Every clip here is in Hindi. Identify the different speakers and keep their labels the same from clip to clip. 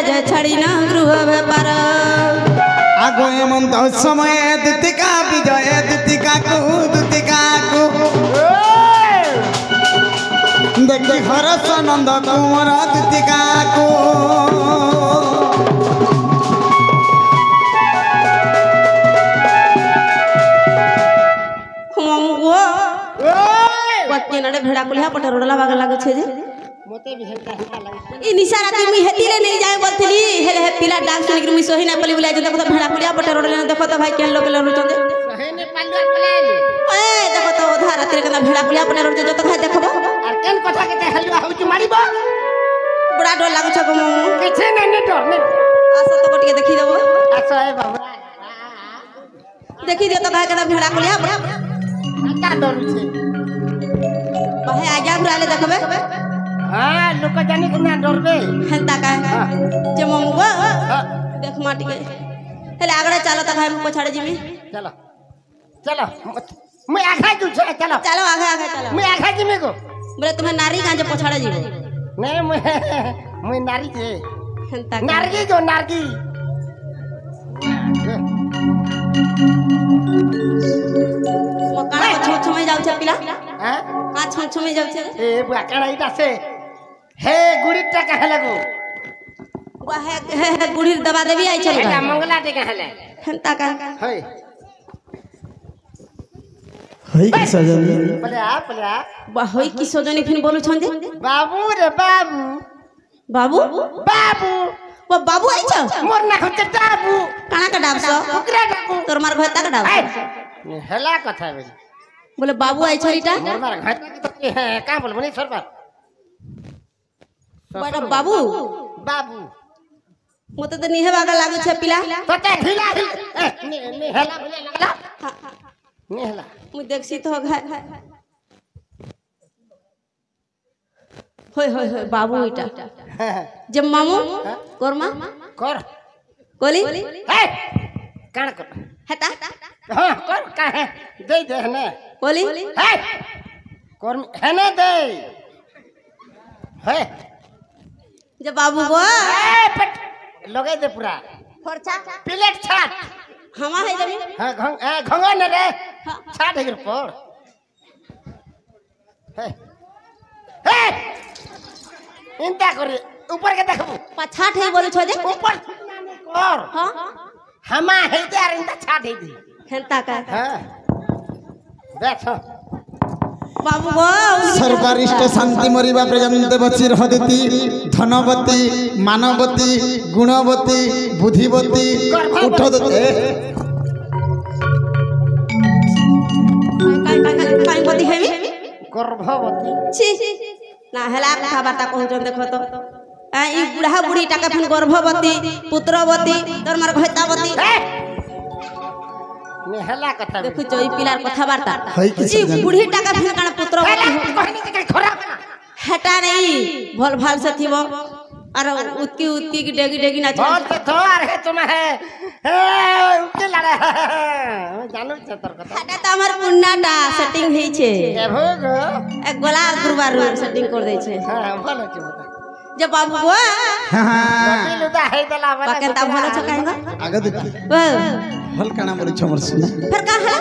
Speaker 1: दहेज छड़ी न गृह व्यापार
Speaker 2: आगो एमंत समय दुतिका विजय दुतिका को देखी हरस नंद कुंवर दुतिका को
Speaker 1: केनडे भेड़ा कुलिया पटे रोडला बाग लागो छे जे
Speaker 3: मोते भी हेता लागे
Speaker 1: ई निशा राती मुई हेतिले नहीं जाय बोलथली हेले हे पिला डांस सुनी कि मुई सोही ना पली बुलाय जे देखो तो भेड़ा कुलिया पटे रोडला देखो तो भाई केन लोग लरू चंदे
Speaker 3: सहे ने पालुआर पलाली
Speaker 1: ए देखो तो उधार राती केना भेड़ा कुलिया पटे रोड जे तो भाई देखबो
Speaker 3: और केन कथा के हलवा होची मारिबो
Speaker 1: बड़ा डर लागो छ गम
Speaker 3: केछे ने डर ने
Speaker 1: आसा तो बटिए देखि देबो
Speaker 3: आसा ए बाबा
Speaker 1: देखि दे तो भाई केना भेड़ा कुलिया
Speaker 3: का डर छे
Speaker 1: भाई आजा घुराले देखबे
Speaker 3: हां लोक जानी केना डरबे
Speaker 1: हंता का जे ममुआ देख माटी के हेले आगड़ा चलो त भाई पछाड़े जिमी
Speaker 3: चलो चलो मैं आखा जु चलो
Speaker 1: चलो आगे आगे चलो
Speaker 3: मैं आखा जिमी को
Speaker 1: बोले तुम्हें नारी गांजे पछाड़े जिमी
Speaker 3: नहीं मैं नारी जे
Speaker 1: हंता
Speaker 3: नारगी जो नारगी
Speaker 1: मकान को छम छमे जाउ छे पिला
Speaker 3: हां
Speaker 1: का छम छमे जाउ छे
Speaker 3: ए बुआ काना इटा से हे गुड़ीटा कहे लगो
Speaker 1: बुआ है बुढ़ी दबा देवी आई चल
Speaker 3: एटा मंगला दे कहे
Speaker 1: हंता का
Speaker 3: हे
Speaker 2: हई की सजनी
Speaker 3: पल्या
Speaker 1: बा होई की सोजनी फिन बोलु छन जे
Speaker 3: बाबू रे बाबू
Speaker 1: बाबू
Speaker 3: बाबू
Speaker 1: वो बाबू आई छ
Speaker 3: मोर ना होते बाबू
Speaker 1: काना का डाब सो
Speaker 3: कुकरा डाकू
Speaker 1: तोर मार घता का डाब
Speaker 3: हेला कथा बेली
Speaker 1: बोले बाबू आई छरीटा
Speaker 3: मोर मार घात है का बोल बनी सरबार
Speaker 1: बड़ा बाबू
Speaker 3: बाबू
Speaker 1: मते तो निहे बागा लागु छे पिला
Speaker 3: तते ढिला ने हेला बोले लगला ने हेला
Speaker 1: मु देखसी तो घाय होय होय होय बाबू इटा जब मामू कोरमा
Speaker 3: कर
Speaker 1: कोली
Speaker 3: हे कान कर
Speaker 1: हटा
Speaker 3: हां कर का है दे ने
Speaker 1: कोली
Speaker 3: हे कर है ना दे हे
Speaker 1: जब बाबू गो
Speaker 3: ए पट लगे दे पूरा
Speaker 1: खर्चा
Speaker 3: प्लेट छाट
Speaker 1: हमा है जमी
Speaker 3: हां घंगा न रे छाट है पर हे हे इंता कर ऊपर के देखबो
Speaker 1: पछाट है बोले छ जे
Speaker 3: ऊपर कर
Speaker 1: हां
Speaker 3: हमा है दे और इंता छाट है दी
Speaker 1: हेंता का
Speaker 3: हां बैठ
Speaker 1: बाबू गो
Speaker 2: सर्वरिष्ठ शांति मरिबा पर्यंत बची रहदिति धनवती मानवती गुणवती बुद्धिवती उठदते
Speaker 1: काई पति हेमी
Speaker 3: गर्भवती
Speaker 1: छी ना हेला कथा बार्ता कहउचन देखो तो आ ई बुढ़ा बुढ़ी टाका फिन गर्भवती पुत्रवती तोर मार घतावती
Speaker 3: ने हेला कथा
Speaker 1: देखु जई पिलार कथा बार्ता
Speaker 2: हई की
Speaker 1: ई
Speaker 2: सजनी
Speaker 1: बुढ़ी टाका फिन काना पुत्रवती
Speaker 3: कहनी के खराब
Speaker 1: हटा नहीं भल भाल से थिबो अर उतकी उतकी की डेगी डेगी ना
Speaker 3: बोल तो थोर है तुम है उके लड़ा जानू छ तोर कथा
Speaker 1: हटा त हमर पुन्नाटा सेटिंग हेई छे
Speaker 3: के भोग
Speaker 1: एक गोला गुरुवार सेटिंग कर दे छे
Speaker 3: हां बोलो छ बता
Speaker 1: जब बाबू गो
Speaker 3: बाकी लुदा है दला वाला
Speaker 1: बाकेंता भलो छ काहेगा
Speaker 2: आगे देखी
Speaker 1: ओ
Speaker 2: हल काना बोली छमर सुना
Speaker 1: फिर का हला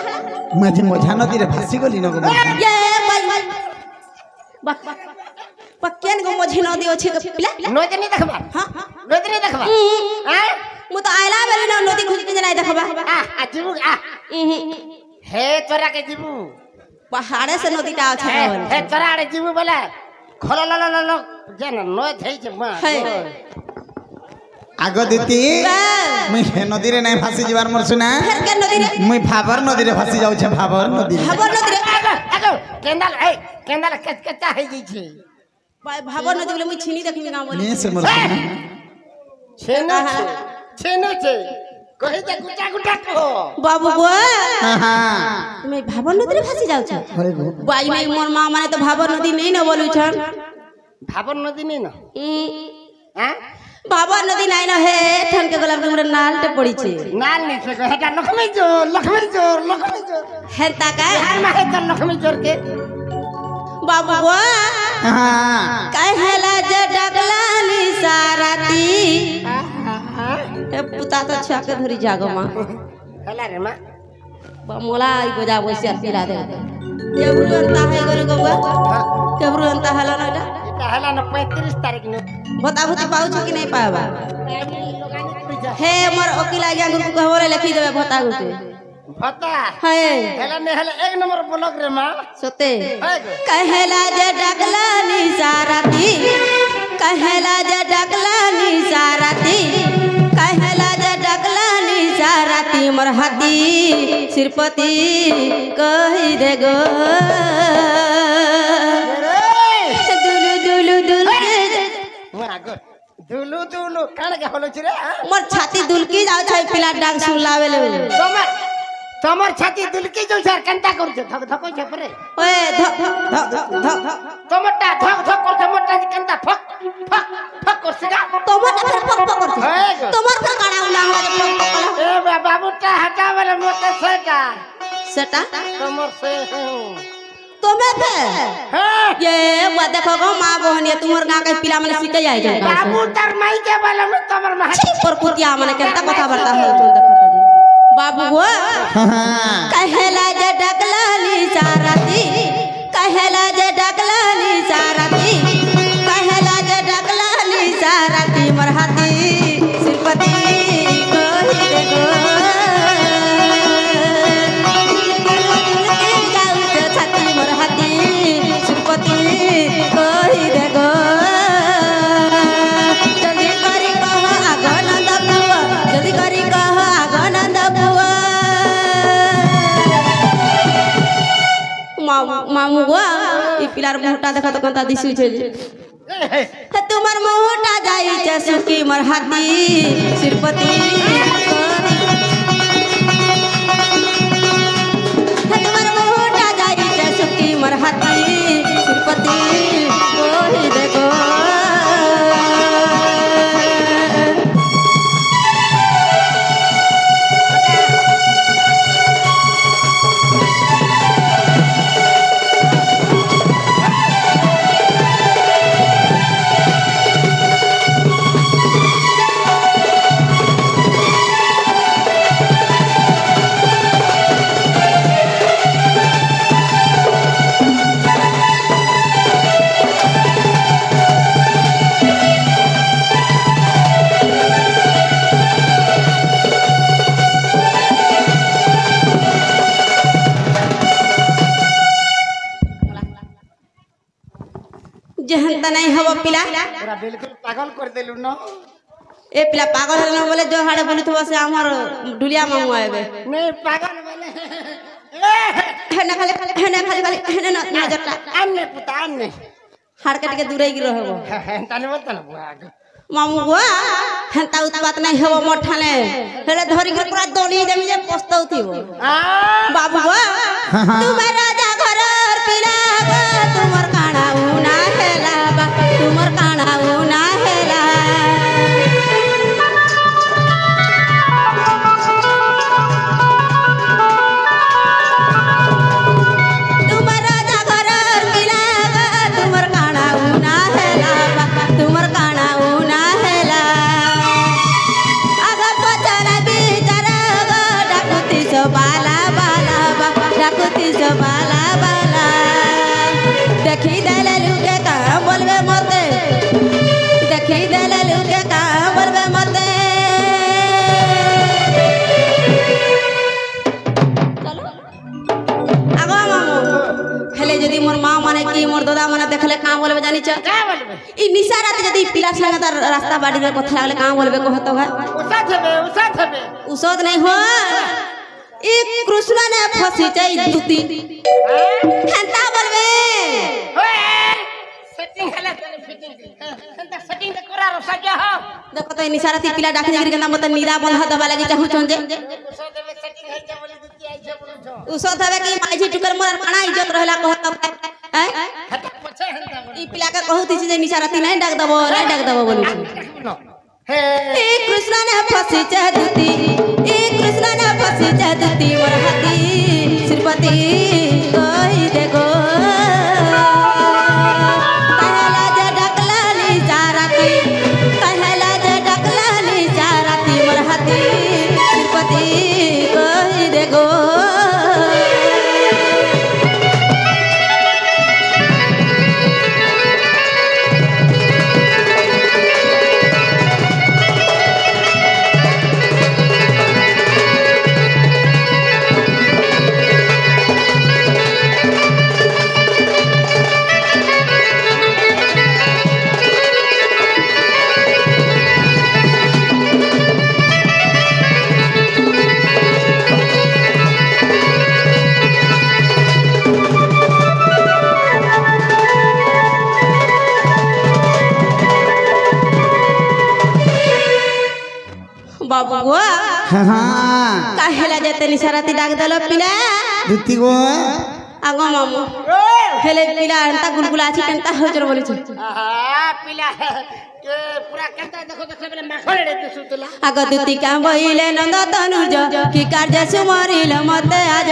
Speaker 2: माझे मझा नदी रे भासी गली न गो
Speaker 1: ये बक पक्केन को मझी नदी अछि के पिला
Speaker 3: नदी नहीं देखबा
Speaker 1: हां
Speaker 3: नदी नहीं देखबा हां
Speaker 1: मु तो आइला बेले न नदी खुज के नहीं देखबा
Speaker 3: आ जीबू आ हे तोरा के जीबू
Speaker 1: पहाड़े से नदी टा छ
Speaker 3: हे तोरा रे जीबू बोला खल ल ल ल जन नय थई छ मा
Speaker 2: आगो दिती मैं हे नदी रे नहीं भासी जीवार मर सुना
Speaker 1: फिर के नदी रे
Speaker 2: मैं भाबर नदी रे भासी जाउ छे भाबर नदी
Speaker 1: भाबर नदी रे
Speaker 3: आगो केंदाल कच्चा है जी छे
Speaker 1: भाबर नदी बोले मुई छिनी देखि गांव बोले
Speaker 2: ने से मर सुना
Speaker 3: छेनो छे कहि जा गुटा गुटा को
Speaker 1: बाबू गो
Speaker 2: हां
Speaker 1: तुम्हें भाबर नदी रे भासी जाउ छ
Speaker 2: होय गो
Speaker 1: बाई में मोर मां माने तो भाबर नदी नहीं न बोलु छन
Speaker 3: भाबर नदी नहीं ना हां
Speaker 1: भाबर नदी नहीं न हे ठन के गला में नालटे पड़ी छे
Speaker 3: नाल नहीं से हेटा लक्ष्मी जोर
Speaker 1: हेता का
Speaker 3: यार मा है त लक्ष्मी जोर के
Speaker 1: बाबू गो
Speaker 2: हां
Speaker 1: कहला जे डगलाली साराती ए पुता तो छुआ के धरी जागो माँ
Speaker 3: हेला रे माँ
Speaker 1: मोला ई गोजा बसिया पिला दे केबरू अंता है गोलू गौआ केबरू अंता हला ना एटा
Speaker 3: এটা হেলা না 35 तारीख ने
Speaker 1: बता भूति पाउछ कि नहीं पावा हे मोर वकील आज्ञा गुरु को होरे लिखी देबे भता गुते
Speaker 3: भत्ता
Speaker 1: हे
Speaker 3: हेला ने हेला एक नंबर ब्लॉक रे माँ
Speaker 1: सोते
Speaker 3: है गो
Speaker 1: कहला जे डगला निसारती कहला जे डगला निसारती कहला जे डगला निसारती मोर हाथी सिरपति कहि दे गो दुलु दुलु दुल के
Speaker 3: माँ गो दुलु दुलु कान के होलो छि रे
Speaker 1: मोर छाती दुलकी जाउ छै पिला डाक सुलावे ले
Speaker 3: তোমার ছাতি দুলকি যাও স্যার কান্তা করছে ধক ধক হইছে পরে
Speaker 1: ओए धक धक धक
Speaker 3: তোমারটা ধক ধক করছে মোরটা কান্তা ফক ফক ফক করছে গা
Speaker 1: তোমার ফের পক পক করছে
Speaker 3: হয়ে গো।
Speaker 1: তোমার তো কানা উলা हमरा যে পক পক কলা
Speaker 3: এ বাবুটা হটাবেলে মোতে সেটা
Speaker 1: সেটা
Speaker 3: তোমার সে
Speaker 1: तुम्हें थे
Speaker 3: হ্যাঁ
Speaker 1: ये वो देखो गो माँ बहन ये तुम्हारे गाँव के पिला मैंने सीखे जाए जाए
Speaker 3: बाबू तार माई के बाले में তোমার মা
Speaker 1: पर कुतिया मैंने कहता कथा बता है तुम देखो तो जी बाबू वो कहला जे डगला निसारती कहला जे डगला निसारती कहला जे डगला निसारती मरहती सिरपति कोहि दे गो छाती मरहती सिरपति कोहि दे गो जल्दी करी कह आगो नंद बुआ जल्दी करी कह आगो नंद बुआ मामू गो ई पिलार मोटा देखा तो कंता दिसु छे हे तुम्हार मोटा जाई छे सुकी मरहती सिरपति हे तुम्हार मोटा जाई छे सुकी मरहती सिरपति कोहि दे गो जहन त नहीं हव पिला
Speaker 3: पूरा बिल्कुल पागल कर देलु न
Speaker 1: ए पिला पागल हल बोले जो हाड़े बोली थो से हमर डुलिया मामू आबे
Speaker 3: नहीं पागल बोले
Speaker 1: हेना खाली हेना नजरटा
Speaker 3: अन्ने पुता अन्ने
Speaker 1: हाड़ के टिके दूरे गिर रहबो
Speaker 3: तने बता न बुआ
Speaker 1: मामू गो हेंता उत्पात नहीं हव मठाने हेले धरी के पूरा दोली जमी जे पस्तौ थिबो
Speaker 3: आ
Speaker 1: बाबू गो तुम्हार राजा घर पिला गो तुमर काना उना हेला बा तुमर काना उना हेला तुमर राजा घर पिला गो तुमर काना उना हेला बा तुमर काना उना हेला आगा पचरा बिचारा गो डाकुती सो बाला बाला बा डाकुती सो बाला बाला देखी देले लुके का बोलबे मते देखी देले लुके का बोलबे मते चलो आगो मामू हेले जदी मोर मां माने की मोर दादा माने देखले का बोलबे जानी छ
Speaker 3: का बोलबे
Speaker 1: ई निशा रात जदी पिला संग तार रास्ता बाड़ी रे कथा लागले का बोलबे कहतो है
Speaker 3: उसा थबे
Speaker 1: उसद नहीं हो ई कृष्ण ने फसी जाई दुती हेंता बोलबे
Speaker 3: ओए सेटिंग हला तने फिटिंग अंत सेटिंग ते करा रसा क्या हो
Speaker 1: देखो तो निशारती पिला डाकी जगरी गंदा मत नीरा बंधा दबा लगी चाहू चंजे
Speaker 3: उसा देबे सेटिंग है के बोली दुती आई छे बोली छो
Speaker 1: उसद हवे की माई जी टुकर मोर खाना इज्जत रहला कहत हैं
Speaker 3: हटा पछे हंता बोली
Speaker 1: ई पिला के कहूती जे निशारती नहीं डाक दबो बोलू
Speaker 3: हे
Speaker 1: ए कृष्ण ने फसी चाहती ए कृष्ण ने फसी चाहती मोर हाथी श्रीपति कोई देखो कहला जे डकला ली चाराती कहला जे डकला ली चाराती मोर बाबू गो
Speaker 2: हाँ
Speaker 1: काहेला जेते निसाराती डाक देलो पिला
Speaker 2: दुती गो
Speaker 1: आगो मामू हेले पिला एंता गुलगुला अछि केनता होजर बोली छ
Speaker 3: पिला के पूरा केनता देखो देखले बेले माखळे रे सुतला
Speaker 1: आगो दुती का बहिले नंद तनुज की कार्य सुमरिल मते आज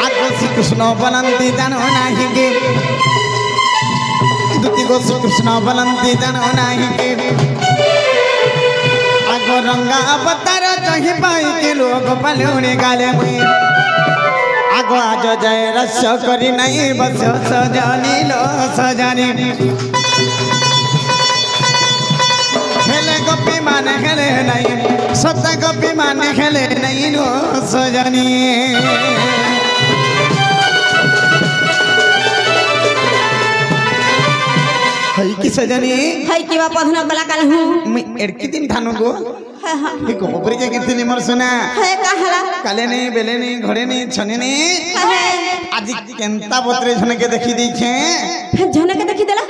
Speaker 2: आगो श्री कृष्ण बनंती जानो नाही के दुती गो श्री कृष्ण बनंती जानो नाही के आगो रंगा अवतार चही पाई के लोग पलुने गाले मुई आगो आज जय रस करी नहीं बस सजनी लो सजनी खेले गोपी माने खेले नहीं सत्य गोपी माने खेले नहीं लो सजनी हई की सजनी
Speaker 1: हई की बाप अधना बला काल हूं
Speaker 2: मैं एड़की दिन थानु गो ये को ऊपर के कितनी मोर सुना
Speaker 1: है काहला
Speaker 2: काले नहीं बेले नहीं घोड़े नहीं छने नहीं आज केंता बोतरे झने के देखी देखे
Speaker 1: झने के देखी देला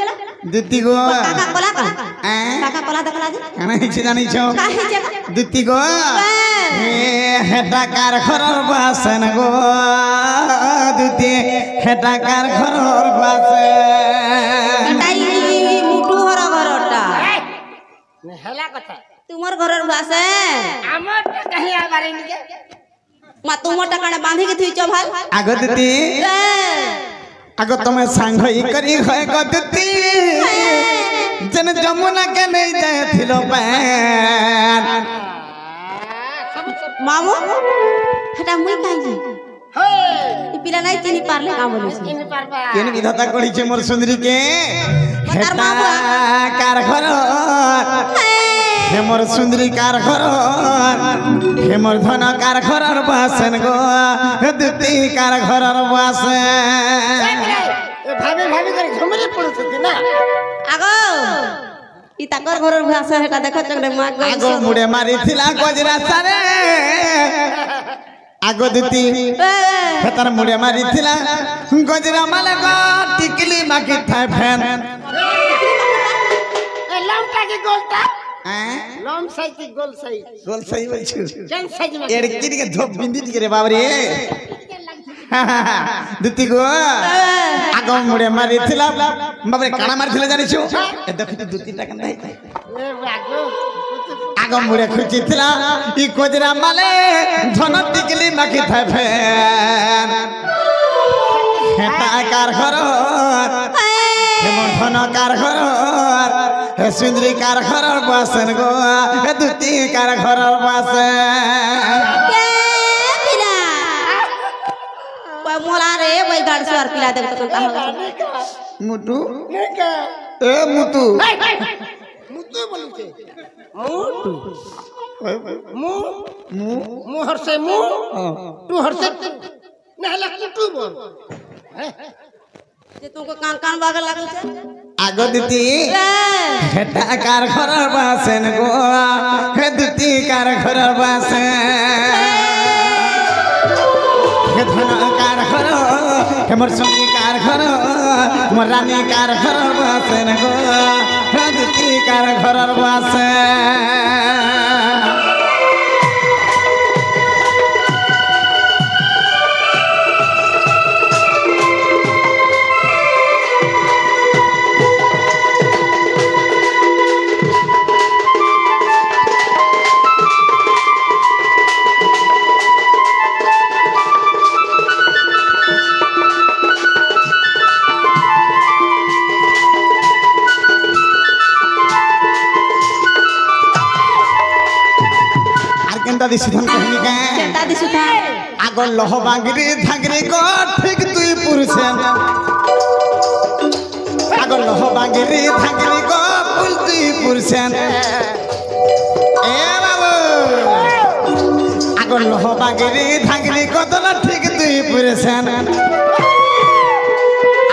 Speaker 2: दुती गो
Speaker 1: काका कोला का
Speaker 2: हैं
Speaker 1: काका कोला देखला जी
Speaker 2: काना हिच जानी छो
Speaker 1: काहे जे
Speaker 2: दुती गो ए हेटा कार खरर बासन गो दुती हेटा कार खरर बासन
Speaker 1: ताई मुटु हर घरटा
Speaker 3: हेला कथा
Speaker 1: तुमर घरर बासे
Speaker 3: हमर कहीं आबारे निके
Speaker 1: मा तुमर टकाने बांधी के थुई चभाल
Speaker 2: आगो दुती आगो तुम्हें सांग ही करी है गो दुती जन जमुना के नहीं जाए थिलो पैर
Speaker 1: मामू हटा मुई काई जी
Speaker 3: हे
Speaker 1: ई पिला नहीं चिनी पारले का बोली छी
Speaker 3: इन पारबा
Speaker 2: केन विधाता करी छे मोर सुंदरी के हेटा कार घर हे मोर सुंदरी कार घर हे मोर धन कार घर बासन गो हे दुती कार घर बासन
Speaker 3: ए भाभी भाभी करे झुमरे पड़त ना
Speaker 1: आगो ई ताकर घरर भाषा हेटा देखो चकरे माग गई
Speaker 2: आगो मुड़े मारी थिला गजरा सारे आगो दुती हेतर मुड़े मारी थिला गजरा माले गो टिकली माकी थाय फैन
Speaker 3: ए लमका के गोलता
Speaker 2: हैं
Speaker 3: लम साइज की गोल साइज
Speaker 2: गोल सही बोल छु
Speaker 3: केन साइज में
Speaker 2: एड़की के धोप बिंदी के रे बाबरे दुती गो आगो मुड़े मारी थिला बाबरे काना मारी थिला जानि छु ए देखि तू दुती टा कंदा
Speaker 3: ए बागो
Speaker 2: आगो मुड़े खुची थिला ई गजरा माले धन टिकली माकी थाय फैन हेटा कार घर हे मोर धन कार घर हे सुंदरी कार घर बासन गो हे दुती कार घर बासन
Speaker 1: के पिला कोई मोला रे कोई गाड़ सवार पिला देख तो का हो
Speaker 2: मुटु
Speaker 3: नहीं का
Speaker 2: ए मुतु
Speaker 3: मुतु बोलू छे मु मुहर से मु तू हर से नहला कुटू बोल
Speaker 1: जे तुमको कान कान बागल लागल छे
Speaker 2: आगो दुती हेटा कार घर बासन गो हे दुती कार घर बासन हे धन कार घर हे मोर सुंदरी कार घर मोर रानी कार घर बासन गो हे दुती कार घर बासन दादी सुधन कहनी के
Speaker 1: केनता दिसु था
Speaker 2: आगो लह बांगरी धागरी को ठीक तुई पुरुषन आगो लह बांगरी धागरी को फुल तुई पुरुषन ए बाबू आगो लह बांगरी धागरी को तो ठीक तुई पुरुषन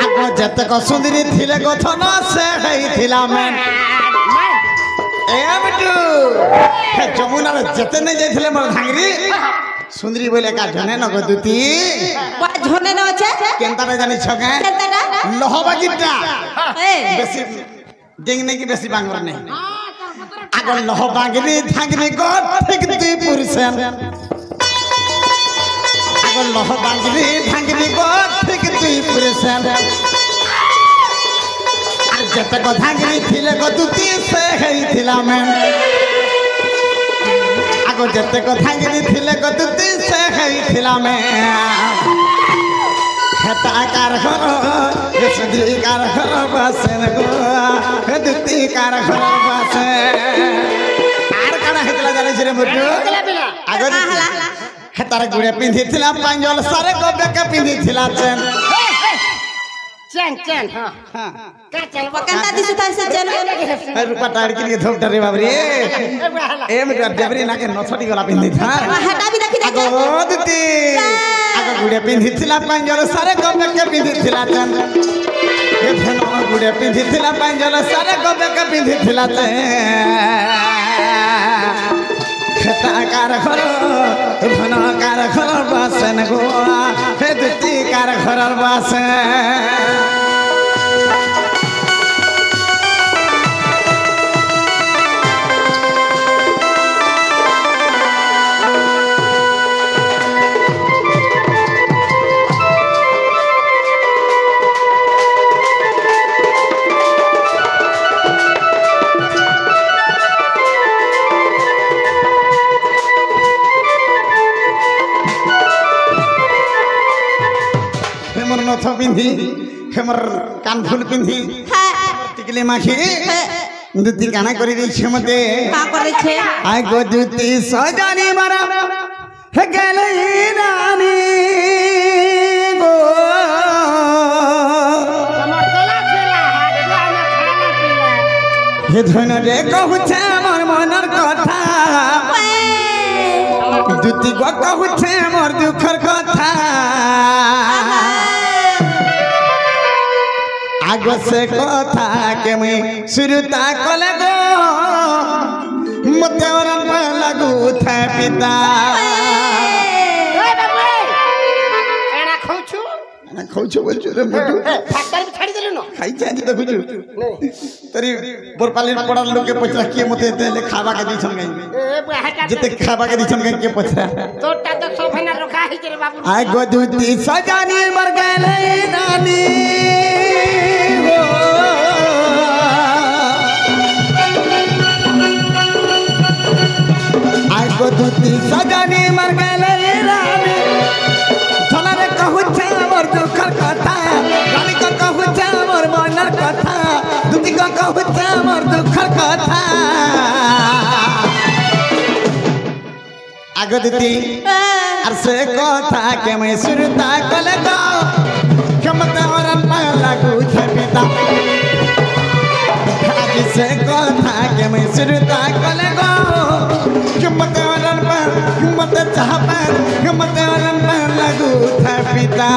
Speaker 2: आगो जत को सुंदरी थिले को थना से हई थिला मैं ए बिटू हे जमुना रे जते नहीं जाइथिले मोर धांगरी सुंदरी बोले का जने न गो दुती
Speaker 1: बा झोने न আছে
Speaker 2: केनता रे जानि छके
Speaker 1: केनता
Speaker 2: लोहबा गिट्टा
Speaker 1: ए
Speaker 2: बेसी डेंगने की बेसी बांगर नहीं আগর লহ বাগরি থাগরি গর ঠিক তুই পুরছেন আগর লহ বাগরি থাগরি গর ঠিক তুই পুরছেন আর যেতে কথা গিয়ে থিলে গতুতি সে হেইছিলাম আগর যেতে কথা গিয়ে থিলে গতুতি সে হেইছিলাম হেতাকার ঘর সুদ্রিকার ঘর বাসেন গো দুতিকার ঘর বাসে আর কানা হেতলা জানিস রে মুটু আগর হেতার গুড়ে পিঁধিছিলাম পাঞ্জল সারে গোবেকে পিঁধিছিলাম চেন
Speaker 3: चैन चैन हाँ हाँ क्या चैन वो
Speaker 1: কেনটা দিছু তাই সে জানো
Speaker 2: রূপা টাড়কি দিয়ে ধোপটা রে বাবরে এ মিটার দেবরি নাকে নছটি গলা পিঁধি থা
Speaker 1: হেটা বি দেখি দেখি
Speaker 2: আগো দুতি আগো গুড়ে পিঁধিছিলাম পাঞ্জল সারে গোবেকে পিঁধিছিলাম চেন এ ধন গুড়ে পিঁধিছিলাম পাঞ্জল সারে গোবেকে পিঁধিছিলাম চেন হেতাকার ঘর ধনকার ঘর বাসেন গো হে দুতিকার ঘর বাসে হেমর নথ পিন্ধি হেমর কানফুল পিন্ধি
Speaker 1: হ্যাঁ
Speaker 2: টিকলি মাখি দুতি কানা করে দিয়েছে মতে
Speaker 1: কা করেছে
Speaker 2: আই গো দুতি সজানি মারা হে গেলে রানী গো
Speaker 3: कमर तोला खेला है दुआ में खाना पीना
Speaker 2: হে ধন রে কহুছে আমার মনের কথা দুতি গো কহুছে আমার দুঃখের কথা আগো সে কথা কে মুই শুরুতা কলে গো মতে ওরন লাগু থা পিতা
Speaker 3: ए बाबू एना खोचू
Speaker 2: না খাউছো বলছো রে মোটু
Speaker 3: फैक्टरी में छाड़ी देलु न
Speaker 2: খাই চাই তো বুঝু
Speaker 3: नहीं
Speaker 2: তরি বরপালির পড়ার লোকে পছরা কি মতে দেলে খাবা কে দিছন গাই
Speaker 3: ए हटा
Speaker 2: যেতে খাবা কে দিছন গাই কে পছরা
Speaker 3: तोटा तो सोफेना रखा है रे बाबू
Speaker 2: আই গো দুতি সজানি মর গেলে রানী গো আই গো দুতি সজানি মর গেলে রানী ধনরে কহুছে আমার দুঃখের কথা রানী কো কহুছে আমার মনের কথা দুতি কো কহুছে আমার দুঃখের কথা আগো দুতি আর সে কথা কে মই সুরতা কলে গো ক্ষমতা হরন লাগু ছবিতা আজ সে কথা কে মই সুরতা কলে গো ক্ষমতা হরন ক্ষমতা চাহবা ক্ষমতা হরন লাগু ছবিতা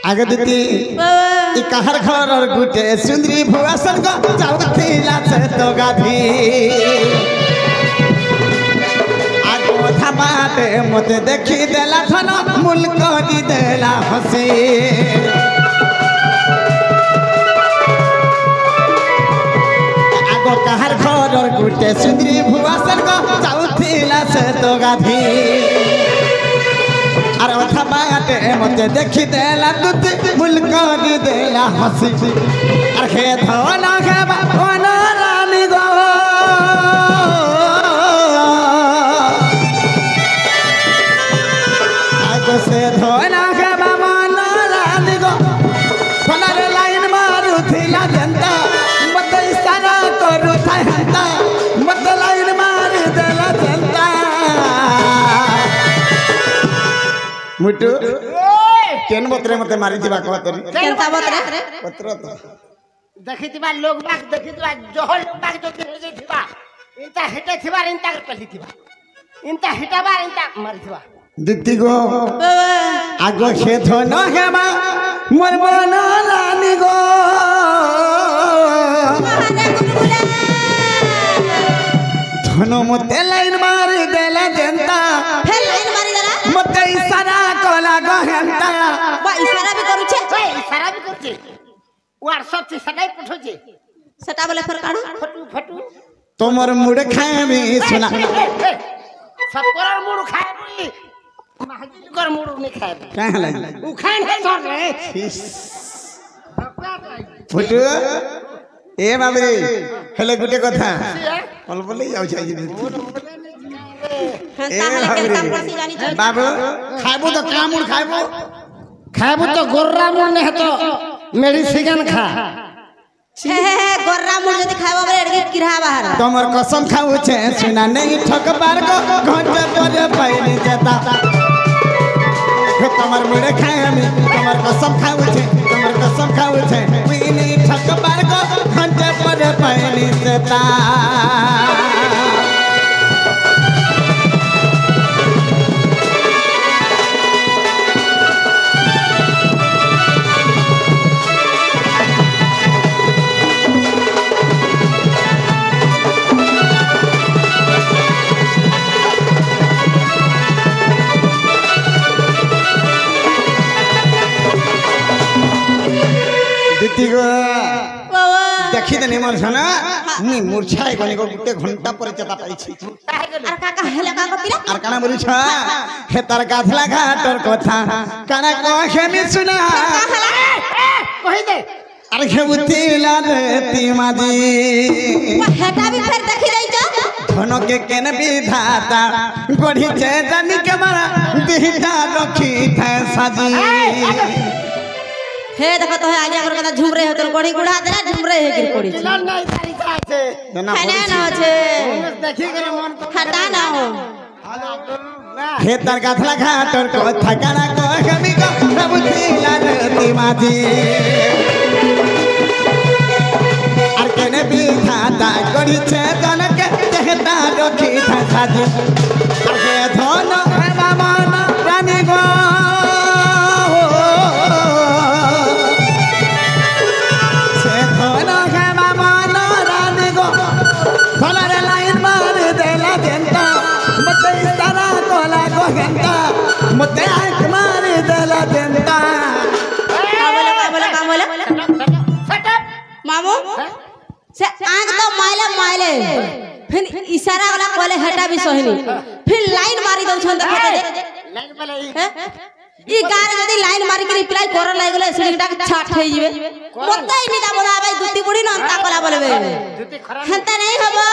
Speaker 2: आगे दीदी ई कहर घर और गुटे सुंदरी भुआ संग जाउथिला से तो गाधी आगो धमाटे मते देखी देला धन मूल करी देला हसी आगो कहर घर और गुटे सुंदरी भुआ संग जाउथिला से तो गाधी अरे ओथा बाटे मते देखी देला तुत मुल करी देला हसी अरे हे धोना के बाबा रानी गो आगो से धोना के बाबा रानी गो कोनर लाइन मारू थिला जनता मते इशारा करू था हंता मते लाइन मार देला जनता मुटु केन बतरे मते मारी दिबा कहतरी
Speaker 1: केनता बतरे
Speaker 2: पत्र तो
Speaker 3: देखिथिबा लोग बाग देखिथिबा जहल लोग बाग जो देखिथिबा इंता हेटे थिबा इंता कर पलिथिबा इंता हेटाबा इंता मारिथिबा
Speaker 2: दित्ती गो
Speaker 1: बाबा
Speaker 2: आगो खेत न हेमा मोर बन रानी गो
Speaker 1: महाराज गुलगुला
Speaker 2: धनो मते लाइन मारी देला जनता
Speaker 1: फेर लाइन मारी देला
Speaker 2: मते इशारा कोला गहंता
Speaker 1: बा इशारा भी करू छे
Speaker 3: ओए इशारा भी करछे व्हाट्सएप से सदाई पठोछे
Speaker 1: सेटा बोले फेर काढू
Speaker 3: फटू फटू
Speaker 2: तोमर मुड़ खाबी सुना
Speaker 3: सब कर मुड़ खाबी महाजी कर मुड़ नहीं खाबी
Speaker 2: काहे लाई
Speaker 3: उ खाइन है सर रे
Speaker 2: फुटू ए बाबरे हेले गुटे कथा बोल बोले जाउ छै ए बाबू खाबो तो कामुड़ खाबो
Speaker 3: खाबू तो गोर्रा मुड़ नहीं तो मेडिसिन खा
Speaker 1: हे गोर्रा मुड़ जदी खाबो बरे एडगे किरहा बाहर
Speaker 2: तोमर कसम खाऊ छे सुना नहीं ठकबार को घंटे पर पहले जता तोमर मुड़े खामी तोमर कसम खाऊ छे तोमर कसम खाऊ छे मी नहीं ठकबार को घंटे पर पहले जता दित्ती गो
Speaker 1: बाबा
Speaker 2: देखी दे निमर छना नी मूर्छाय गनी को गुटे घंटा पर चता पाई छी
Speaker 1: আর কাকা হেলে কাকা পিলা
Speaker 2: আর কানা বলি ছ हे तार गाथला घाटर कथा काना कहे मी सुना
Speaker 3: कहि दे
Speaker 2: अरे खेबुतीला रे तीमाजी
Speaker 1: हेटा भी फेर देखि दै छ
Speaker 2: धनो के केन विधाता गढ़ी छे जानी के मारा दिहटा रखी थे साजी
Speaker 1: हे देखो तो आगे अगर कदा झुमरे हो तो कोड़ी गुड़ा देला झुमरे हे गिर कोड़ी
Speaker 3: चलन नहीं तरीका আছে
Speaker 1: खाने ना छे
Speaker 3: देखि करे मन तो
Speaker 1: हटा ना हो
Speaker 2: हे तार गाथला घाटर कथा काना कहे मी को खेबुतीला रे तीमाजी আর কেনে বিধাতা করিছে জনকে দেহটা রখি থাকি আর হে ধন হেবা মন প্রাণী গো সে ধন হেবা মন রানী গো ধনরে লাইন মারি দেলা জেন্তা মতে ইশারা কোলা গো গেন্তা মতে আঁখ মারি দেলা জেন্তা
Speaker 1: का बोले मामू से आंख तो माइले माइले फिर इशारा वाला कोले हटा भी सोहनी फिर लाइन मारी दउ छन देखते
Speaker 3: लाइन वाला
Speaker 1: ई गार जदी लाइन मारी के रिप्लाई कर लागले सिडीटा के छाट થઈ जिवे मते नी दा बोला भाई दुती बुड़ी न ता कोला बोलबे
Speaker 3: जुती खराब
Speaker 1: हंता नहीं हबो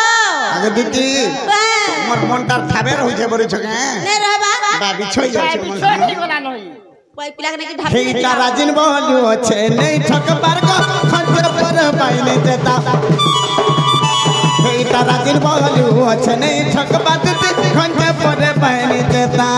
Speaker 2: आगे दीदी मोर मनटा थाबे रहि छे बरि छके
Speaker 1: ने रहबा
Speaker 2: बाबी छोई जाय छे मन
Speaker 3: छोटी वाला नहीं
Speaker 1: कोई पिला के ढाप
Speaker 2: हे तारा जिन बोलू छे नहीं ठकबार को खंजर पर पाइले देता हे तारा जिन बोलू छे नहीं ठकबार खंजर पर पाइले देता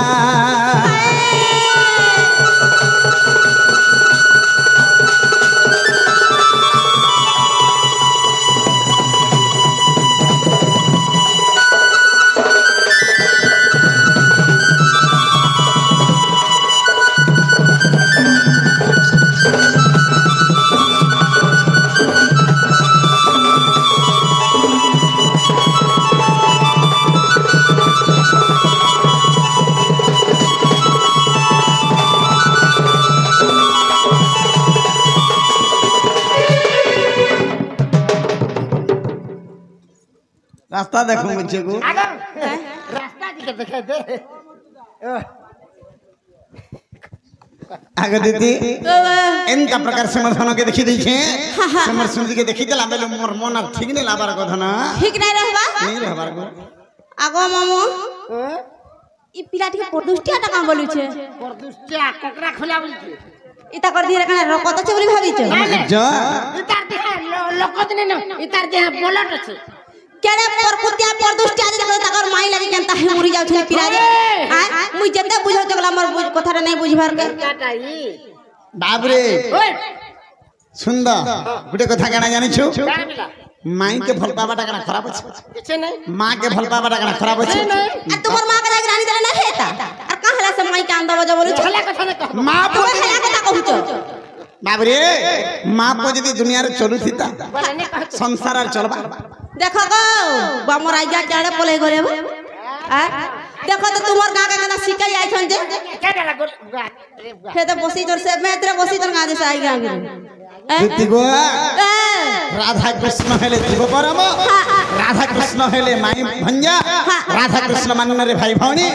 Speaker 2: रास्ता देखो मुझे को
Speaker 3: आगे रास्ता दिखे देखे दे
Speaker 2: आगे दीदी
Speaker 1: बाबा
Speaker 2: इनका प्रकार समर्थन के देखी देखे समर्थन के देखी चला बेलो मोर मन ठीक नहीं लाबार को धना
Speaker 1: ठीक नहीं रहबा
Speaker 2: नहीं रहबार को
Speaker 1: आगो मामू ई पिलाटी के प्रदुष्टिया टा का बोलू छे
Speaker 3: परदुष्टिया ककरा खोला बोली छे
Speaker 1: इता कर दिए कने रकत छे बोली भाबी छे
Speaker 2: जो
Speaker 3: इतार देह लोक दिन न इतार देह बोलट छे
Speaker 1: केड़े परकुतिया परदुष्टिया जे ताकर माई लागि केनता हे मरि जाउ छे पिराज आ मुई जते बुझौ तगला हमर कथारे नै बुझबार के
Speaker 3: काटाई
Speaker 2: बाबरे
Speaker 3: ओए
Speaker 2: सुंदर गुटे कथा गाना जानि छु
Speaker 3: जान बिला
Speaker 2: माई के भल पाबाटा गाना खराब अछि
Speaker 3: किछे नहीं
Speaker 2: मां के भल पाबाटा गाना खराब अछि
Speaker 1: आ तुमर मां के लागि रानी देले ना हेता आ कहला से माई के अंदर बजा बोलु
Speaker 3: हला कथा ने कह
Speaker 2: मां
Speaker 1: तू हेला कथा कहू छ
Speaker 2: बाबरे मां को जदी दुनिया रे चलु थिता
Speaker 3: बोले ने कह
Speaker 2: संसार रे चलबा
Speaker 1: देखो गो बामर आइजा केड़े पले घरे आ देखो तो तुमर गा के कना सिकाई आइ छन जे
Speaker 3: क्या डाला अरे वाह
Speaker 1: हे तो बसी जोर से मैं तेरे बसी जोर गा दे आई गा
Speaker 2: दीदी गो राधा कृष्ण हेले जीव परम राधा कृष्ण हेले माई भंजा राधा कृष्ण मानन रे भाई भौणी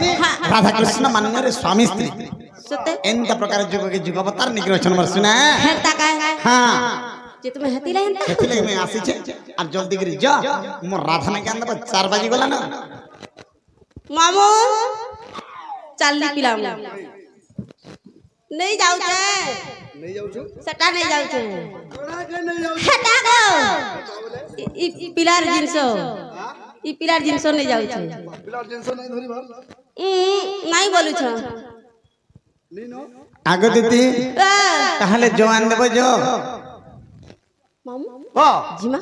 Speaker 2: राधा कृष्ण मानन रे स्वामी स्त्री
Speaker 1: सते
Speaker 2: एंत प्रकार जुग के जुग अवतार निकलो छन मर सुना
Speaker 1: हेता का
Speaker 2: हां
Speaker 1: जे तुम हेती लाइन
Speaker 2: हेतले में आसी छे और जल्दी करी जा मोर राधा ने के अंदर 4 बजे गला ना
Speaker 1: मामू चल निकलाम नहीं जाऊ छे
Speaker 2: नहीं जाऊ छु
Speaker 1: सटा नहीं जाऊ छे
Speaker 2: तोरा के नहीं जाऊ
Speaker 1: हटा गो ई पिलार जिंसो ई पिलार जिंसो नहीं जाऊ छे
Speaker 2: पिलार जिंसो नहीं धरी भर
Speaker 1: नहीं बोलू छ
Speaker 2: नहीं नो आगो दीदी ताहले जवान देबो जो
Speaker 1: मामू
Speaker 2: हो
Speaker 1: जीमा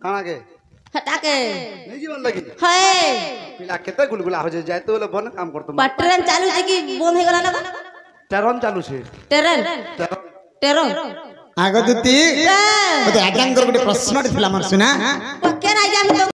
Speaker 2: काना के
Speaker 1: हटा के
Speaker 2: नहीं जीवन लगी
Speaker 1: है
Speaker 2: पिला केते गुलगुला हो जाय तो बन काम करतो
Speaker 1: ट्रेन चालू छे कि बंद हो गला ना
Speaker 2: ट्रेन चालू छे
Speaker 1: ट्रेन ट्रेन
Speaker 2: आगो दीदी ओते आज्ञांकर गोटे प्रश्न थिला मर सुना
Speaker 1: पक्के ना जाम तो